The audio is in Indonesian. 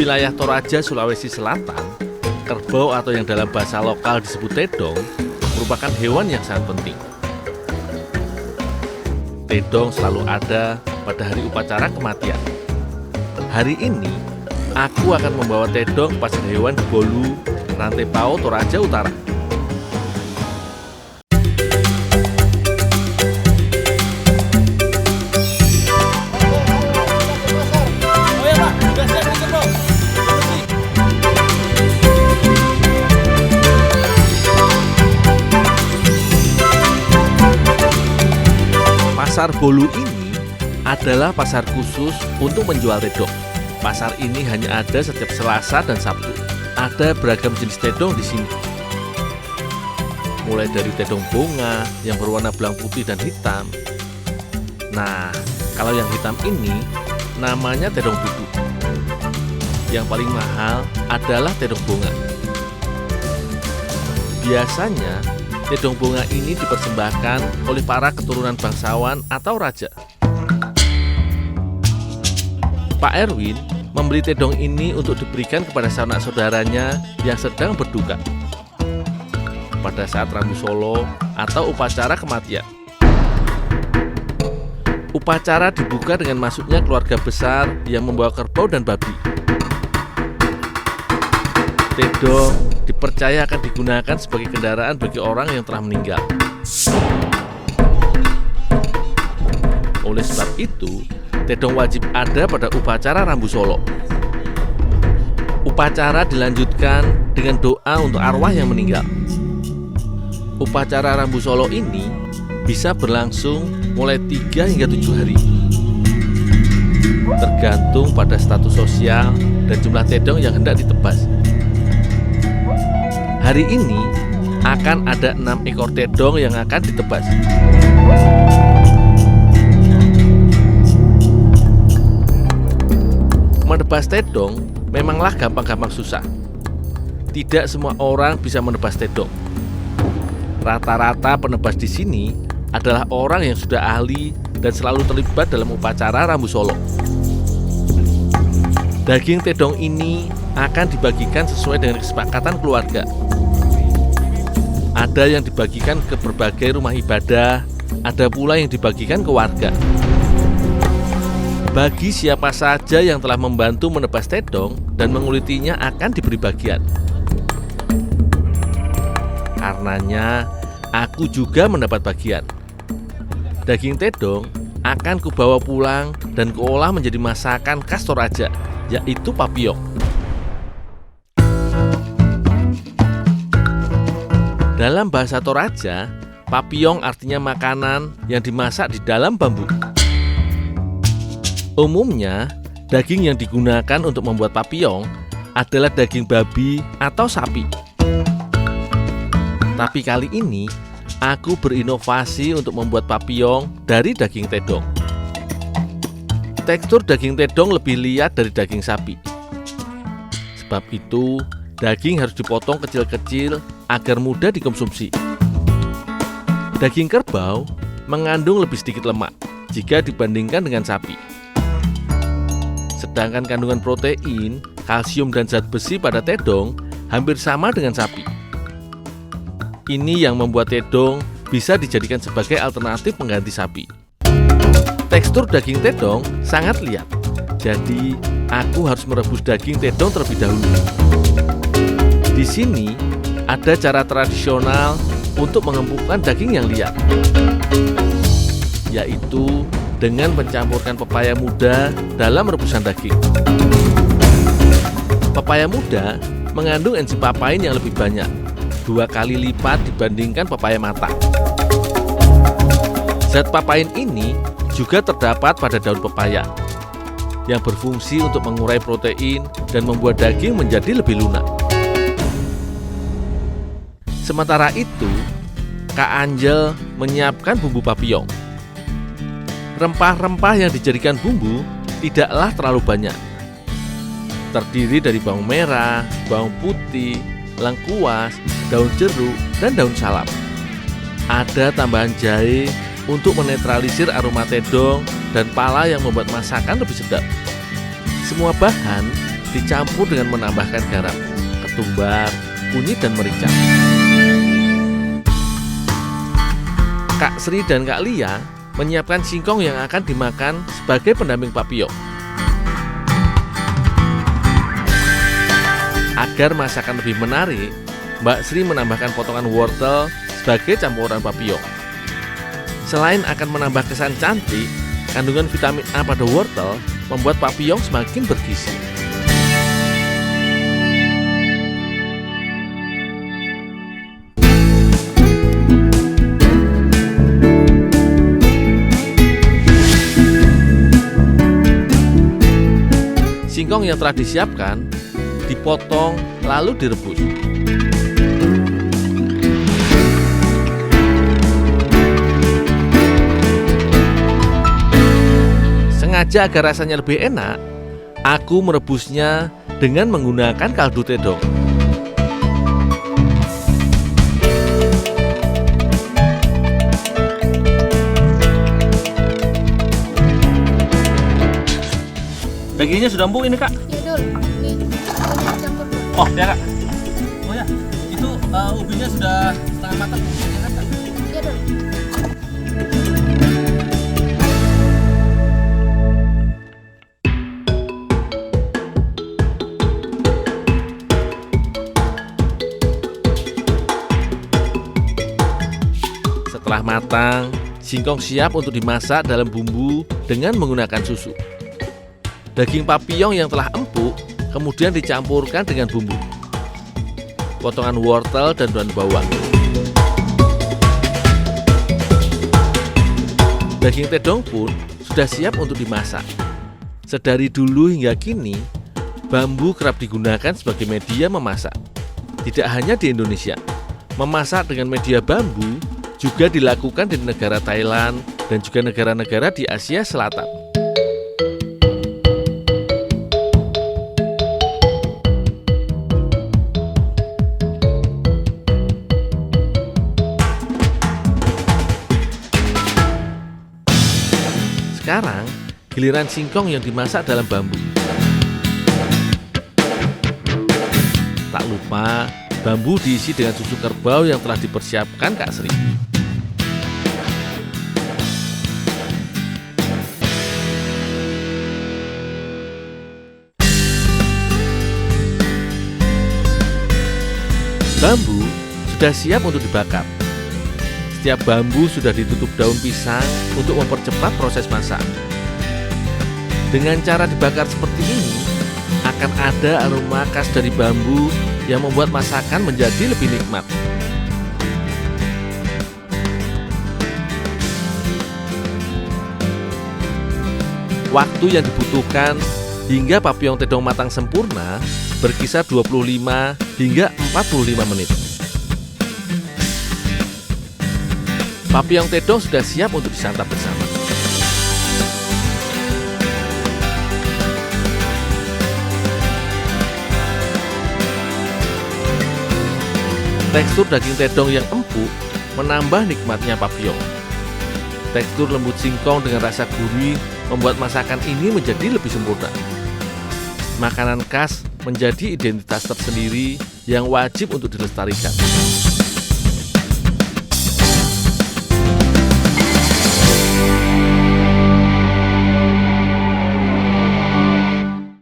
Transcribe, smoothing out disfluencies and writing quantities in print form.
wilayah Toraja, Sulawesi Selatan, kerbau atau yang dalam bahasa lokal disebut tedong merupakan hewan yang sangat penting. Tedong selalu ada pada hari upacara kematian. Hari ini, aku akan membawa tedong ke pasar hewan di Bolu, Rantepao, Toraja Utara. Pasar Bolu ini adalah pasar khusus untuk menjual tedong. Pasar ini hanya ada setiap Selasa dan Sabtu. Ada beragam jenis tedong di sini. Mulai dari tedong bunga yang berwarna belang putih dan hitam. Nah, kalau yang hitam ini namanya tedong budu. Yang paling mahal adalah tedong bunga. Biasanya tedong bunga ini dipersembahkan oleh para keturunan bangsawan atau raja. Pak Erwin membeli tedong ini untuk diberikan kepada sanak saudaranya yang sedang berduka pada saat Rambu Solo atau upacara kematian. Upacara dibuka dengan masuknya keluarga besar yang membawa kerbau dan babi. Tedong dipercaya akan digunakan sebagai kendaraan bagi orang yang telah meninggal. Oleh sebab itu, tedong wajib ada pada upacara Rambu Solo. Upacara dilanjutkan dengan doa untuk arwah yang meninggal. Upacara Rambu Solo ini bisa berlangsung mulai 3 hingga 7 hari. Tergantung pada status sosial dan jumlah tedong yang hendak ditebas. Hari ini akan ada 6 ekor tedong yang akan ditebas. Menebas tedong memanglah gampang-gampang susah. Tidak semua orang bisa menebas tedong. Rata-rata penebas di sini adalah orang yang sudah ahli dan selalu terlibat dalam upacara Rambu Solo. Daging tedong ini akan dibagikan sesuai dengan kesepakatan keluarga. Ada yang dibagikan ke berbagai rumah ibadah, ada pula yang dibagikan ke warga. Bagi siapa saja yang telah membantu menebas tedong dan mengulitinya akan diberi bagian. Karenanya, aku juga mendapat bagian. Daging tedong akan kubawa pulang dan kuolah menjadi masakan khas Toraja, yaitu papiyong. Dalam bahasa Toraja, papiyong artinya makanan yang dimasak di dalam bambu. Umumnya, daging yang digunakan untuk membuat papiyong adalah daging babi atau sapi. Tapi kali ini, aku berinovasi untuk membuat papiyong dari daging tedong. Tekstur daging tedong lebih liat dari daging sapi. Sebab itu, daging harus dipotong kecil-kecil agar mudah dikonsumsi. Daging kerbau mengandung lebih sedikit lemak jika dibandingkan dengan sapi. Sedangkan kandungan protein, kalsium dan zat besi pada tedong hampir sama dengan sapi. Ini yang membuat tedong bisa dijadikan sebagai alternatif pengganti sapi. Tekstur daging tedong sangat liat, jadi aku harus merebus daging tedong terlebih dahulu. Di sini ada cara tradisional untuk mengempukkan daging yang liat, yaitu dengan mencampurkan pepaya muda dalam rebusan daging. Pepaya muda mengandung enzim papain yang lebih banyak, 2 kali lipat dibandingkan pepaya matang. Zat papain ini juga terdapat pada daun pepaya, yang berfungsi untuk mengurai protein dan membuat daging menjadi lebih lunak. Sementara itu, Kak Angel menyiapkan bumbu papiyong. Rempah-rempah yang dijadikan bumbu tidaklah terlalu banyak. Terdiri dari bawang merah, bawang putih, lengkuas, daun jeruk, dan daun salam. Ada tambahan jahe untuk menetralisir aroma tedong dan pala yang membuat masakan lebih sedap. Semua bahan dicampur dengan menambahkan garam, ketumbar, kunyit, dan merica. Kak Sri dan Kak Lia menyiapkan singkong yang akan dimakan sebagai pendamping papio. Agar masakan lebih menarik, Mbak Sri menambahkan potongan wortel sebagai campuran papio. Selain akan menambah kesan cantik, kandungan vitamin A pada wortel membuat papio semakin bergizi. Singkong yang telah disiapkan dipotong lalu direbus. Sengaja agar rasanya lebih enak, aku merebusnya dengan menggunakan kaldu tedong. Dagingnya sudah empuk ini, Kak? Ya, Dul. Nih, udah campur, Dul. Oh, ya, Kak. Oh ya, itu ubinya sudah setengah matang, ya kan, Kak? Ya, Dul. Setelah matang, singkong siap untuk dimasak dalam bumbu dengan menggunakan susu. Daging papillon yang telah empuk kemudian dicampurkan dengan bumbu, potongan wortel dan daun bawang. Daging tedong pun sudah siap untuk dimasak. Sedari dulu hingga kini, bambu kerap digunakan sebagai media memasak. Tidak hanya di Indonesia, memasak dengan media bambu juga dilakukan di negara Thailand dan juga negara-negara di Asia Selatan. Sekarang, giliran singkong yang dimasak dalam bambu. Tak lupa, bambu diisi dengan susu kerbau yang telah dipersiapkan Kak Sri. Bambu sudah siap untuk dibakar. Setiap bambu sudah ditutup daun pisang untuk mempercepat proses masak. Dengan cara dibakar seperti ini, akan ada aroma khas dari bambu yang membuat masakan menjadi lebih nikmat. Waktu yang dibutuhkan hingga papillon tedong matang sempurna berkisar 25 hingga 45 menit. Papillon tedong sudah siap untuk disantap bersama. Tekstur daging tedong yang empuk menambah nikmatnya papillon. Tekstur lembut singkong dengan rasa gurih membuat masakan ini menjadi lebih sempurna. Makanan khas menjadi identitas tersendiri yang wajib untuk dilestarikan.